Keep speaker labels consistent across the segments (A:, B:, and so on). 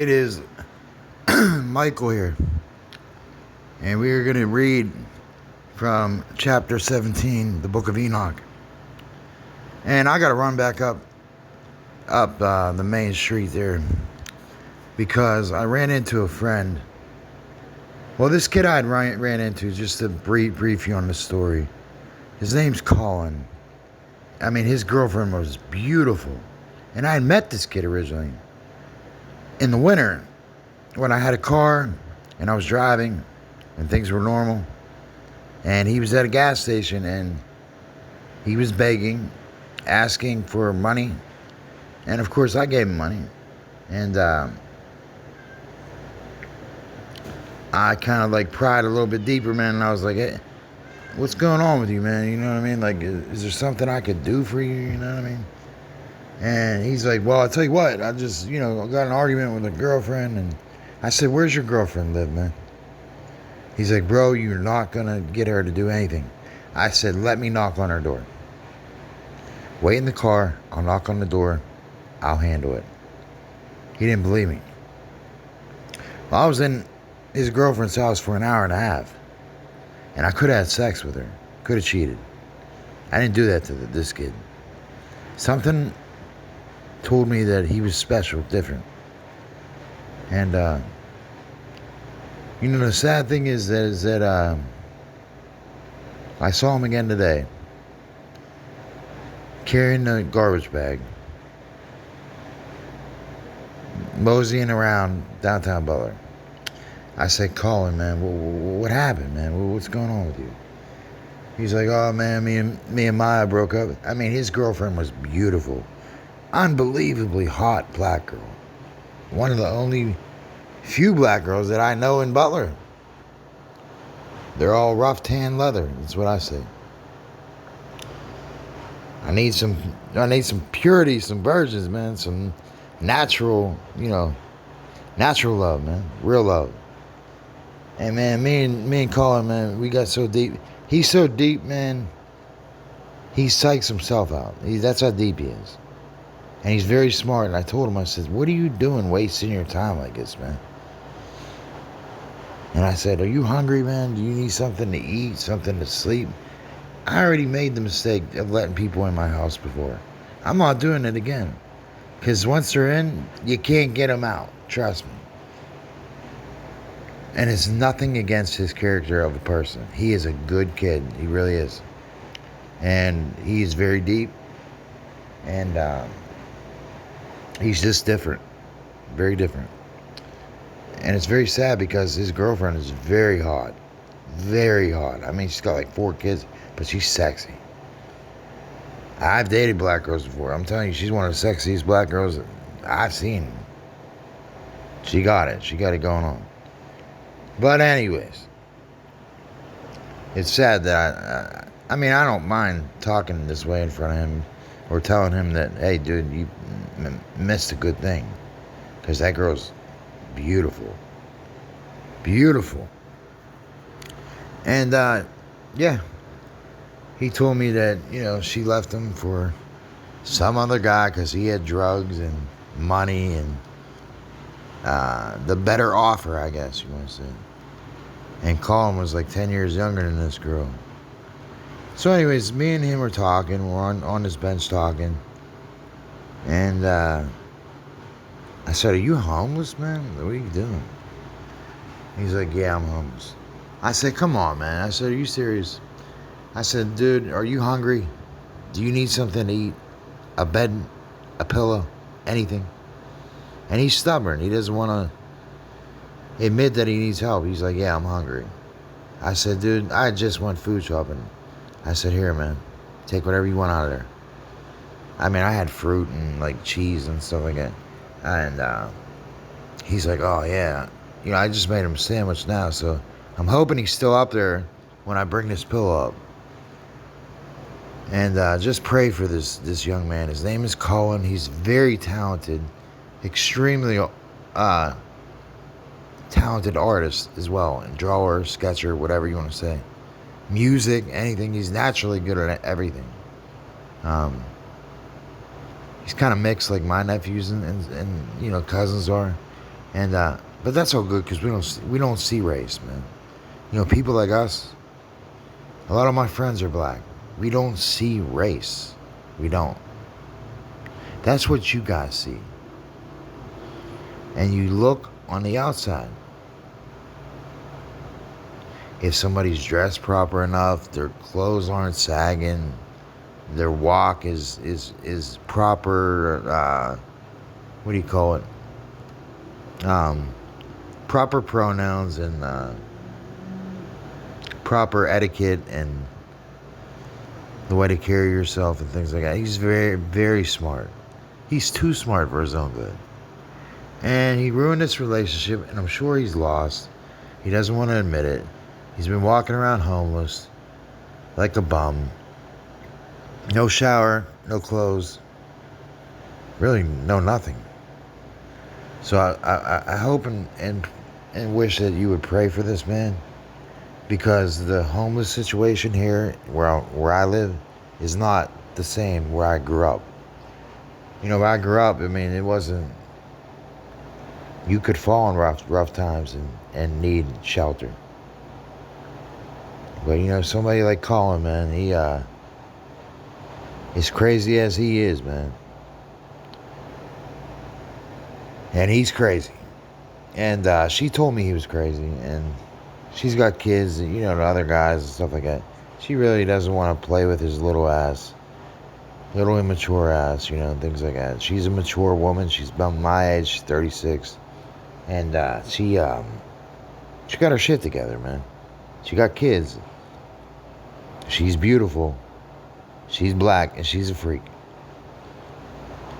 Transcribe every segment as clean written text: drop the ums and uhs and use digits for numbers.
A: It is Michael here, and we are going to read from chapter 17, the Book of Enoch. And I got to run back up the main street there because I ran into a friend. Well, this kid I ran into, just to brief you on the story. His name's Colin. I mean, his girlfriend was beautiful, and I had met this kid originally in the winter when I had a car and I was driving and things were normal, and he was at a gas station and he was begging, asking for money, and of course I gave him money, and I kind of like pried a little bit deeper, man, and I was like, hey, what's going on with you, man? You know what I mean? Like, is there something I could do for you? You know what I mean? And he's like, well, I'll tell you what, I just, got an argument with a girlfriend. And I said, where's your girlfriend live, man? He's like, bro, you're not going to get her to do anything. I said, let me knock on her door. Wait in the car. I'll knock on the door. I'll handle it. He didn't believe me. Well, I was in his girlfriend's house for an hour and a half. And I could have had sex with her. Could have cheated. I didn't do that to this kid. Something told me that he was special, different. And, the sad thing is that I saw him again today, carrying a garbage bag, moseying around downtown Butler. I said, Colin, man, what happened, man? What's going on with you? He's like, oh, man, me and Maya broke up. I mean, his girlfriend was beautiful. Unbelievably hot black girl. One of the only few black girls that I know in Butler. They're all rough tan leather. That's what I say. I need some purity, some virgins, man. Some natural, natural love, man. Real love. And man, me and Colin, man, we got so deep. He's so deep, man. He psychs himself out. That's how deep he is. And he's very smart. And I told him, I said, what are you doing wasting your time like this, man? And I said, are you hungry, man? Do you need something to eat, something to sleep? I already made the mistake of letting people in my house before. I'm not doing it again. Because once they're in, you can't get them out. Trust me. And it's nothing against his character of a person. He is a good kid. He really is. And he is very deep. And he's just different. Very different. And it's very sad because his girlfriend is very hot. Very hot. I mean, she's got like 4 kids, but she's sexy. I've dated black girls before. I'm telling you, she's one of the sexiest black girls I've seen. She got it. She got it going on. But anyways, it's sad that I mean, I don't mind talking this way in front of him or telling him that, hey, dude, you missed a good thing. Because that girl's beautiful. Beautiful. And, yeah, he told me that, she left him for some other guy because he had drugs and money and the better offer, I guess you want to say. And Colin was like 10 years younger than this girl. So anyways, me and him were talking. We're on this bench talking. And I said, are you homeless, man? What are you doing? He's like, yeah, I'm homeless. I said, come on, man. I said, are you serious? I said, dude, are you hungry? Do you need something to eat? A bed? A pillow? Anything? And he's stubborn. He doesn't want to admit that he needs help. He's like, yeah, I'm hungry. I said, dude, I just went food shopping. I said, here, man, take whatever you want out of there. I mean, I had fruit and like cheese and stuff like that. And he's like, oh, yeah. I just made him a sandwich now, so I'm hoping he's still up there when I bring this pillow up. And just pray for this young man. His name is Colin. He's very talented. Extremely talented artist as well. And drawer, sketcher, whatever you want to say. Music, anything. He's naturally good at everything. He's kind of mixed like my nephews and cousins are. And but that's all good because we don't see race, man. People like us. A lot of my friends are black. We don't see race. We don't. That's what you guys see. And you look on the outside. If somebody's dressed proper enough, their clothes aren't sagging, their walk is proper. What do you call it? Proper pronouns and proper etiquette and the way to carry yourself and things like that. He's very, very smart. He's too smart for his own good. And he ruined this relationship, and I'm sure he's lost. He doesn't want to admit it. He's been walking around homeless like a bum. No shower, no clothes. Really, no nothing. So I hope and wish that you would pray for this man, because the homeless situation here where I live is not the same where I grew up. Where I grew up, I mean, it wasn't. You could fall in rough times and need shelter. But somebody like Colin, man, he as crazy as he is, man. And he's crazy. And she told me he was crazy. And she's got kids, the other guys and stuff like that. She really doesn't want to play with his little ass. Little immature ass, things like that. She's a mature woman. She's about my age, she's 36. And she got her shit together, man. She got kids. She's beautiful. She's black, and she's a freak.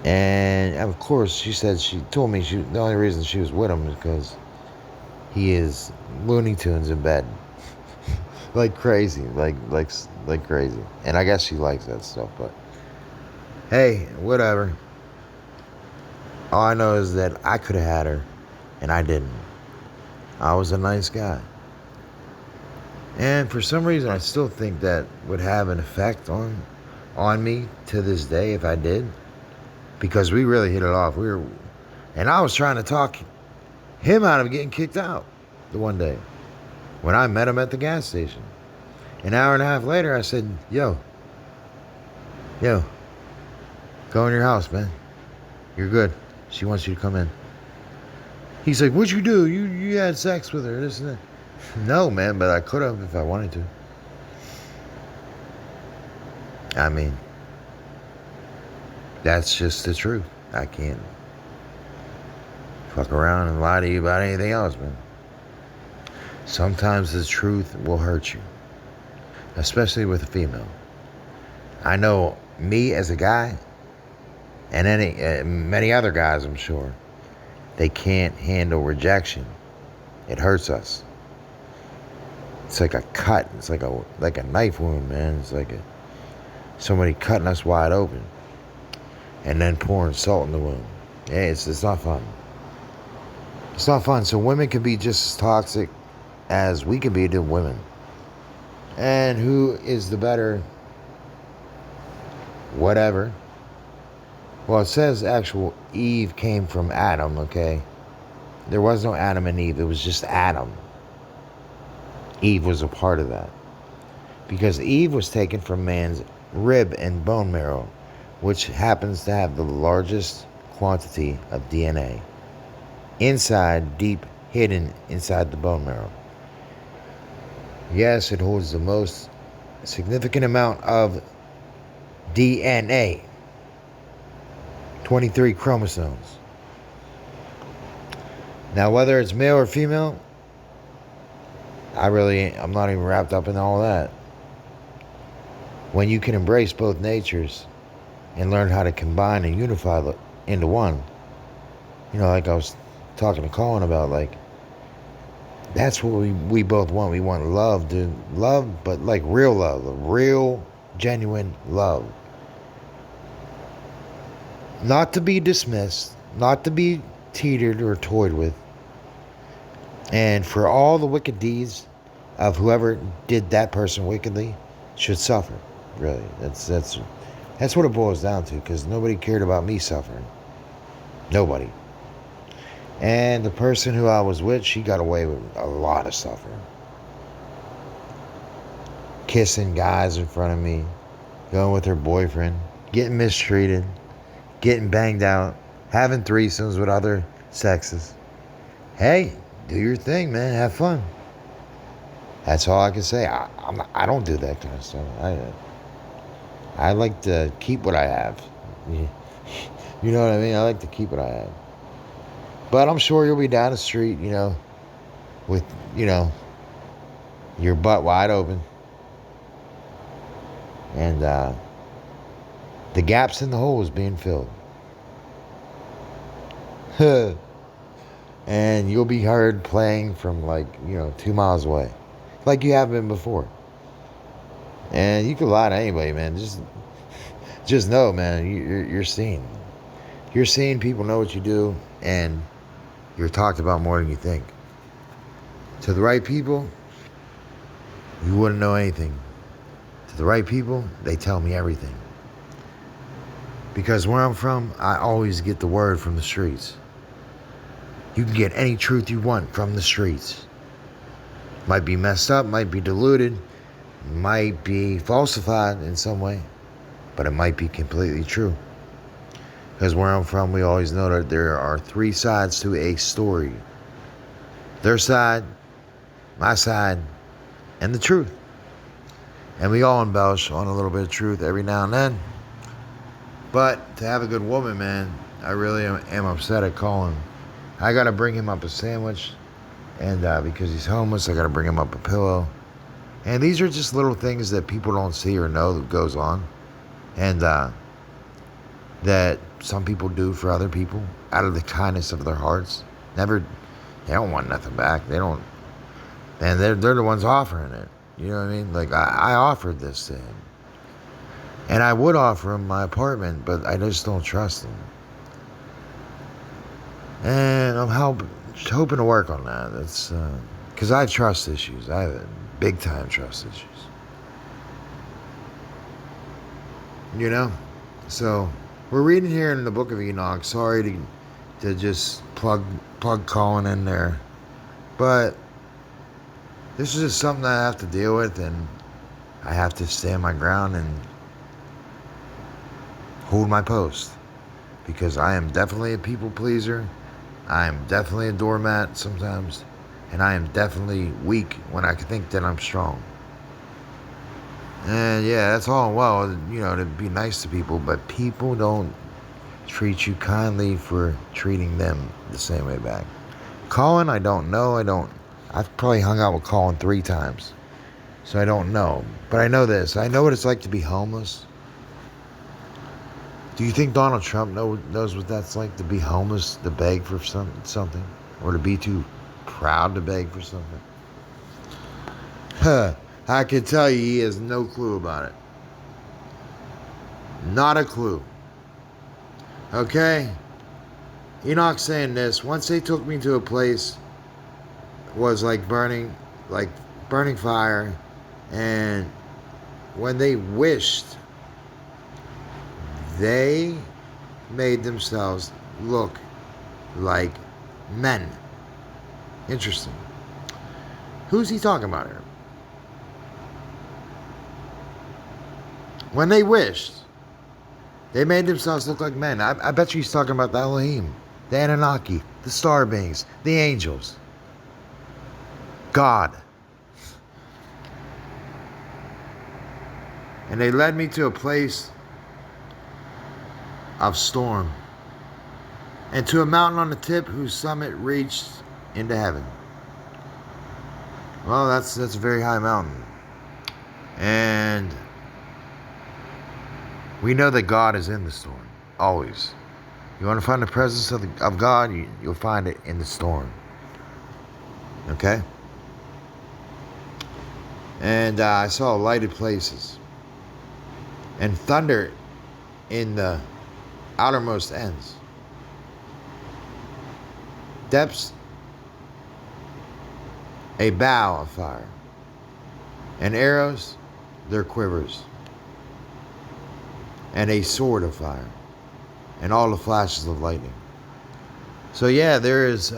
A: And of course, she told me the only reason she was with him is because he is Looney Tunes in bed, like crazy, like crazy. And I guess she likes that stuff. But hey, whatever. All I know is that I could have had her, and I didn't. I was a nice guy. And for some reason, I still think that would have an effect on me to this day if I did. Because we really hit it off. And I was trying to talk him out of getting kicked out the one day when I met him at the gas station. An hour and a half later, I said, yo, go in your house, man. You're good. She wants you to come in. He's like, what'd you do? You had sex with her, this and that. No, man, but I could have if I wanted to. I mean, that's just the truth. I can't fuck around and lie to you about anything else, man. Sometimes the truth will hurt you, especially with a female. I know me as a guy, and many other guys, I'm sure, they can't handle rejection. It hurts us. It's like a cut. It's like a knife wound, man. It's like somebody cutting us wide open and then pouring salt in the wound. Yeah, it's not fun. It's not fun. So women can be just as toxic as we can be to women. And who is the better whatever? Well, it says actual Eve came from Adam, okay? There was no Adam and Eve. It was just Adam. Eve was a part of that. Because Eve was taken from man's rib and bone marrow, which happens to have the largest quantity of DNA deep hidden inside the bone marrow. Yes, it holds the most significant amount of DNA, 23 chromosomes. Now, whether it's male or female, I'm not even wrapped up in all that. When you can embrace both natures and learn how to combine and unify into one, like I was talking to Colin about, like, that's what we both want. We want love, but like real love, real, genuine love. Not to be dismissed, not to be teetered or toyed with. And for all the wicked deeds of whoever did that person wickedly should suffer. Really, that's what it boils down to. Because nobody cared about me suffering. Nobody. And the person who I was with, she got away with a lot of suffering. Kissing guys in front of me, going with her boyfriend, getting mistreated, getting banged out, having threesomes with other sexes. Hey, do your thing, man. Have fun. That's all I can say. I don't do that kind of stuff. I like to keep what I have. You know what I mean? I like to keep what I have. But I'm sure you'll be down the street, with, your butt wide open. And the gaps in the hole is being filled. And you'll be heard playing from 2 miles away. Like you have been before. And you can lie to anybody, man. Just know, man, you're seen. You're seen, people know what you do, and you're talked about more than you think. To the right people, you wouldn't know anything. To the right people, they tell me everything. Because where I'm from, I always get the word from the streets. You can get any truth you want from the streets. Might be messed up, might be diluted, might be falsified in some way, but it might be completely true. Because where I'm from, we always know that there are 3 sides to a story. Their side, my side, and the truth. And we all embellish on a little bit of truth every now and then. But to have a good woman, man, I really am upset at Colin. I got to bring him up a sandwich. And because he's homeless, I got to bring him up a pillow. And these are just little things that people don't see or know that goes on. And that some people do for other people out of the kindness of their hearts. They don't want nothing back. They don't, and they're the ones offering it. You know what I mean? Like, I offered this to him. And I would offer him my apartment, but I just don't trust him. And I'm hoping to work on that. That's because I have trust issues. I have big time trust issues. So we're reading here in the book of Enoch. Sorry to just plug Colin in there, but this is just something I have to deal with, and I have to stand my ground and hold my post, because I am definitely a people pleaser. I am definitely a doormat sometimes, and I am definitely weak when I think that I'm strong. And yeah, that's all well, to be nice to people, but people don't treat you kindly for treating them the same way back. Colin, I don't know. I've probably hung out with Colin 3 times, so I don't know. But I know this. I know what it's like to be homeless. Do you think Donald Trump knows what that's like, to be homeless, to beg for something, or to be too proud to beg for something? I can tell you he has no clue about it. Not a clue. Okay? Enoch's saying this. Once they took me to a place, was like burning fire, and when they wished, they made themselves look like men. Interesting. Who's he talking about here? When they wished, they made themselves look like men. I bet you he's talking about the Elohim, the Anunnaki, the star beings, the angels, God. And they led me to a place of storm, and to a mountain on the tip whose summit reached into heaven. Well, that's a very high mountain. And we know that God is in the storm, always. You want to find the presence of God, you'll find it in the storm. Okay? And I saw lighted places and thunder in the outermost ends. Depths, a bow of fire. And arrows, their quivers. And a sword of fire. And all the flashes of lightning. So yeah, there is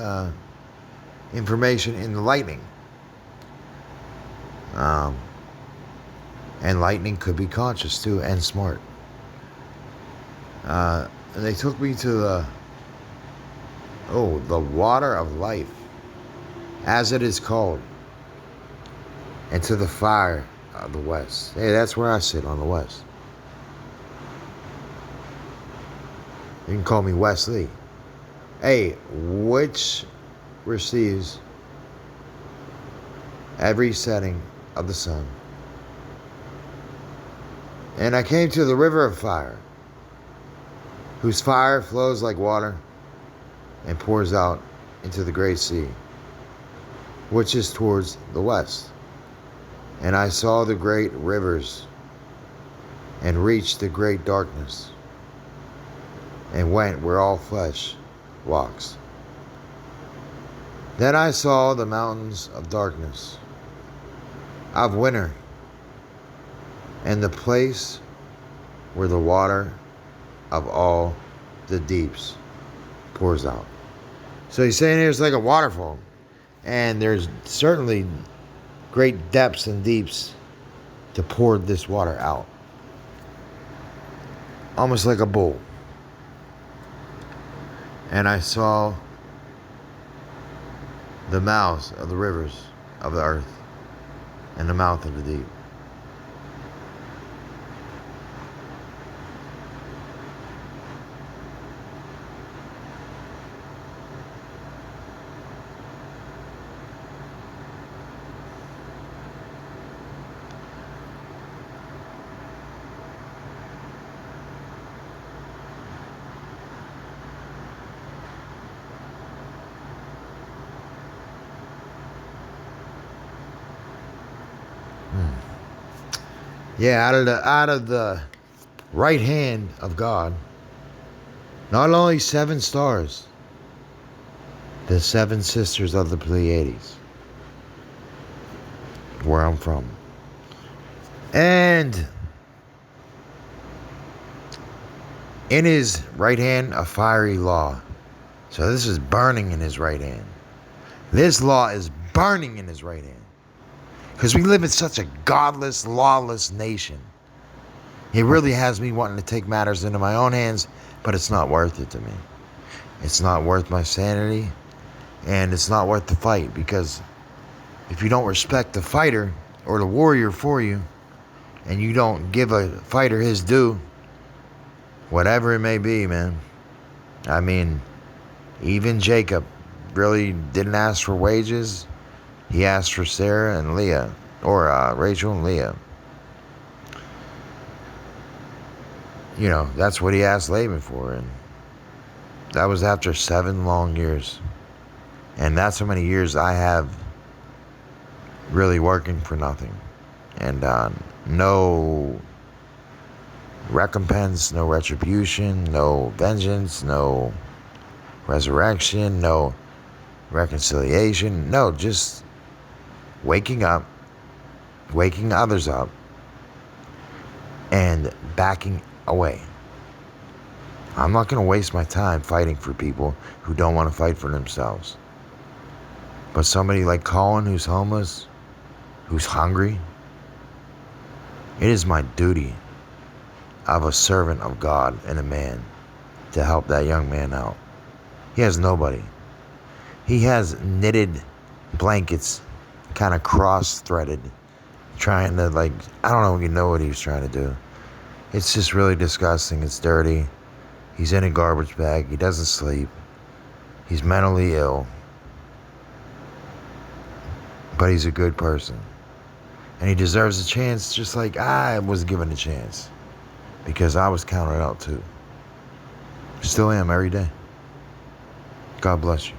A: information in the lightning. Um, and lightning could be conscious too and smart. And they took me to the water of life, as it is called, and to the fire of the west. Hey, that's where I sit, on the west. You can call me Wesley. Hey, which receives every setting of the sun. And I came to the river of fire, whose fire flows like water and pours out into the great sea, which is towards the west. And I saw the great rivers and reached the great darkness and went where all flesh walks. Then I saw the mountains of darkness, of winter, and the place where the water of all the deeps pours out. So he's saying there's like a waterfall, and there's certainly great depths and deeps to pour this water out. Almost like a bowl. And I saw the mouths of the rivers of the earth and the mouth of the deep. Yeah, out of the right hand of God, not only 7 stars, the 7 sisters of the Pleiades, where I'm from. And in his right hand, a fiery law. So this is burning in his right hand. This law is burning in his right hand. Because we live in such a godless, lawless nation. It really has me wanting to take matters into my own hands, but it's not worth it to me. It's not worth my sanity, and it's not worth the fight, because if you don't respect the fighter or the warrior for you, and you don't give a fighter his due, whatever it may be, man. I mean, even Jacob really didn't ask for wages. He asked for Sarah and Leah, or Rachel and Leah. You know, that's what he asked Laban for, and that was after 7 long years. And that's how many years I have really working for nothing. And no recompense, no retribution, no vengeance, no resurrection, no reconciliation. No, just waking up, waking others up, and backing away. I'm not going to waste my time fighting for people who don't want to fight for themselves. But somebody like Colin, who's homeless, who's hungry, it is my duty of a servant of God and a man to help that young man out. He has nobody. He has knitted blankets, kind of cross-threaded, trying to, like, I don't even know what he was trying to do. It's just really disgusting. It's dirty. He's in a garbage bag. He doesn't sleep. He's mentally ill. But he's a good person. And he deserves a chance, just like I was given a chance. Because I was counted out too. Still am every day. God bless you.